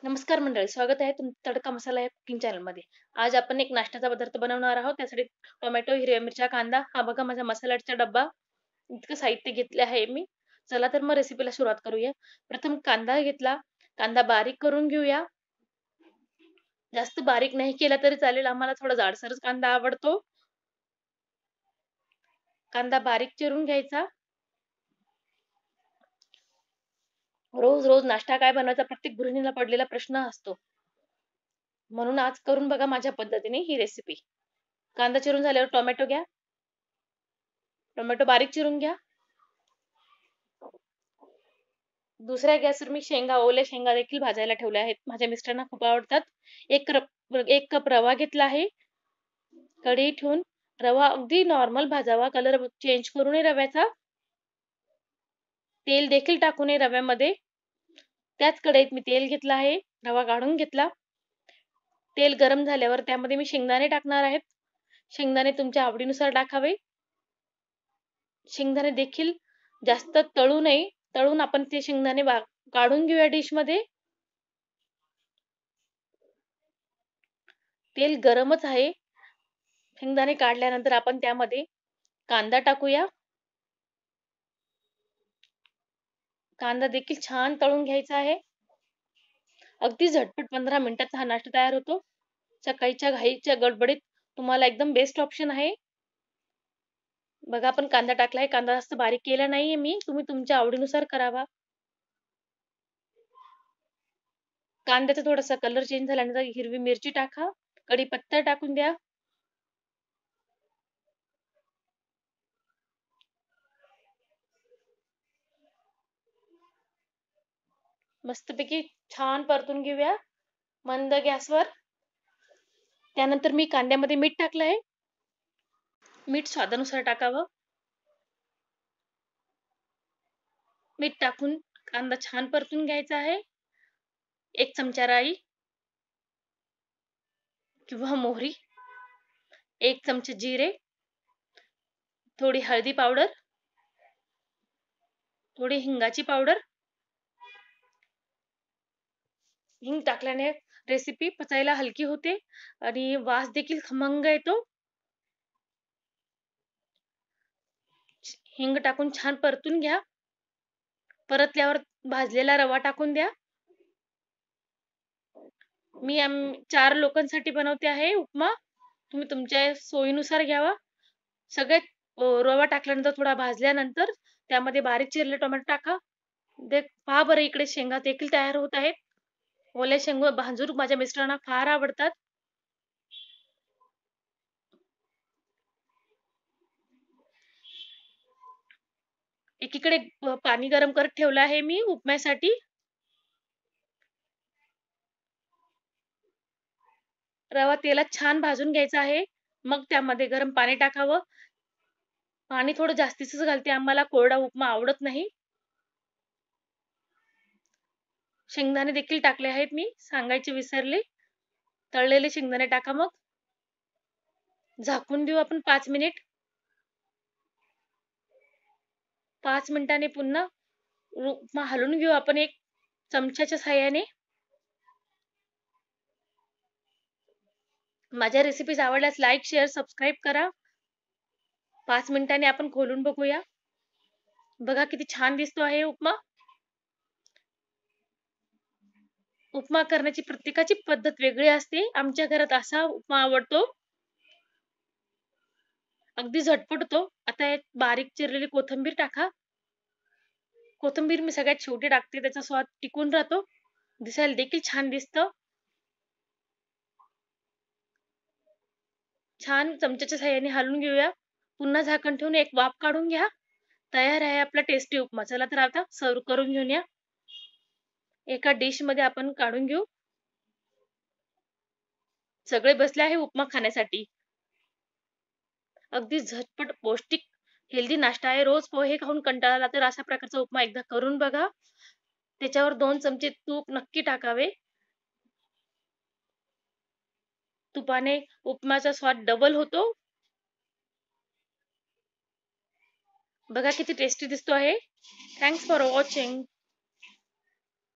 नमस्कार मंडळी, स्वागत आहे तुमचं तडका मसाला या कुकिंग चॅनलमध्ये. आज आपण एक नाश्त्याचा पदार्थ बनवणार आहोत. त्यासाठी टोमॅटो, हिरव्या मिरच्या, कांदा हा बघा माझा मसाल्याचा डब्बा. इतकं साहित्य घेतले आहे मी. चला तर मग रेसिपीला सुरुवात करूया. प्रथम कांदा घेतला. कांदा बारीक करून घेऊया. जास्त बारीक नाही केला तरी चालेल, आम्हाला थोडा जाडसरच कांदा आवडतो. कांदा बारीक चिरून घ्यायचा. रोज रोज नाश्ता काय बनवायचा प्रत्येक गृहिणीला पडलेला प्रश्न असतो. म्हणून आज करून बघा माझ्या पद्धतीने ही रेसिपी. कांदा चिरून झाल्यावर टोमॅटो घ्या. टोमॅटो बारीक चिरून घ्या. दुसऱ्या गॅसवर मी ओल्या शेंगा देखील भाजायला ठेवल्या आहेत. माझ्या मिस्टरांना खूप आवडतात. एक कप रवा घेतला आहे. कढई ठेवून रवा अगदी नॉर्मल भाजावा, कलर चेंज करू नये रव्याचा. तेल देखील टाकू नये रव्यामध्ये. त्याच कढईत मी तेल घेतलं आहे. रवा काढून घेतला. तेल गरम झाल्यावर त्यामध्ये मी शेंगदाणे टाकणार आहेत. शेंगदाणे तुमच्या आवडीनुसार टाकावे. शेंगदाणे देखील जास्त तळू नये. तळून आपण ते शेंगदाणे काढून घेऊया डिशमध्ये. तेल गरमच आहे. शेंगदाणे काढल्यानंतर आपण त्यामध्ये कांदा टाकूया. कांदा देखील छान तळून घ्यायचा आहे. अगदी झटपट 15 मिनिटात हा नाश्ता तयार होतो. सकाळच्या घाईच्या गडबडीत तुम्हाला एकदम बेस्ट ऑप्शन आहे. बघा आपण कांदा टाकलाय. कांदा जास्त बारीक केला नाहीये मी. तुम्ही तुमच्या आवडीनुसार करावा. कांद्याचा थोडासा कलर चेंज झाल्यानंतर हिरवी मिरची टाका. कढीपत्ता टाकून द्या. मस्तपैकी छान परतून घेऊया मंद गॅसवर. त्यानंतर मी कांद्यामध्ये मीठ टाकलं आहे. मीठ स्वादानुसार टाकावं. मीठ टाकून कांदा छान परतून घ्यायचा आहे. 1 चमचा राई किंवा मोहरी, 1 चमचा जिरे, थोडी हळदी पावडर, थोडी हिंगाची पावडर. हिंग टाकल्याने रेसिपी पचायला हलकी होते आणि वास देखील खमंग येतो. हिंग टाकून छान परतून घ्या. परतल्यावर भाजलेला रवा टाकून द्या. मी 4 लोकांसाठी बनवते आहे उपमा. तुम्ही तुमच्या सोयीनुसार घ्यावा. सगळ्यात रवा टाकल्यानंतर थोडा भाजल्यानंतर त्यामध्ये बारीक चिरलेले टोमॅटो टाका. पहा बरं इकडे शेंगा देखील तयार होत आहेत. ओल्या शेंगा भाजून माझ्या मिस्टरांना फार आवडतात. एकीकडे पाणी गरम करत ठेवलं आहे मी उपम्यासाठी. रवा तेलात छान भाजून घ्यायचा आहे. मग त्यामध्ये गरम पाणी टाकावं. पाणी थोडं जास्तीच घालते. आम्हाला कोरडा उपमा आवडत नाही. शेंगदाणे देखील टाकले आहेत मी. सांगायचे विसरले. तळलेले शेंगदाणे टाका मग. झाकून देऊ आपण 5 मिनिट. 5 मिनिटांनी पुन्हा उपमा हलवून घेऊ आपण एक चमच्याच्या साहाय्याने. माझ्या रेसिपीज आवडल्यास लाईक, शेअर, सबस्क्राईब करा. 5 मिनिटांनी आपण खोलून बघूया. बघा किती छान दिसतो आहे उपमा. उपमा करण्याची प्रत्येकाची पद्धत वेगळी असते. आमच्या घरात असा उपमा आवडतो. अगदी झटपट होतो. आता यात बारीक चिरलेली कोथिंबीर टाका. कोथिंबीर मी सगळ्यात शेवटी टाकते. त्याचा स्वाद टिकून राहतो. दिसायला देखील छान दिसतं. छान चमच्याच्या साहाय्याने हलवून घेऊया. पुन्हा झाकण ठेवून एक वाफ काढून घ्या. तयार आहे आपला टेस्टी उपमा. चला तर आता सर्व्ह करून घेऊन या. एका डिश मध्ये आपण काढून घेऊ. सगळे बसले आहे उपमा खाण्यासाठी. अगदी झटपट पौष्टिक हेल्दी नाश्ता आहे. रोज पोहे खाऊन कंटाळा आला तर अशा प्रकारचा उपमा एकदा करून बघा. त्याच्यावर 2 चमचे तूप नक्की टाकावे. तुपाने उपमाचा स्वाद डबल होतो. बघा किती टेस्टी दिसतो आहे. Thanks for watching.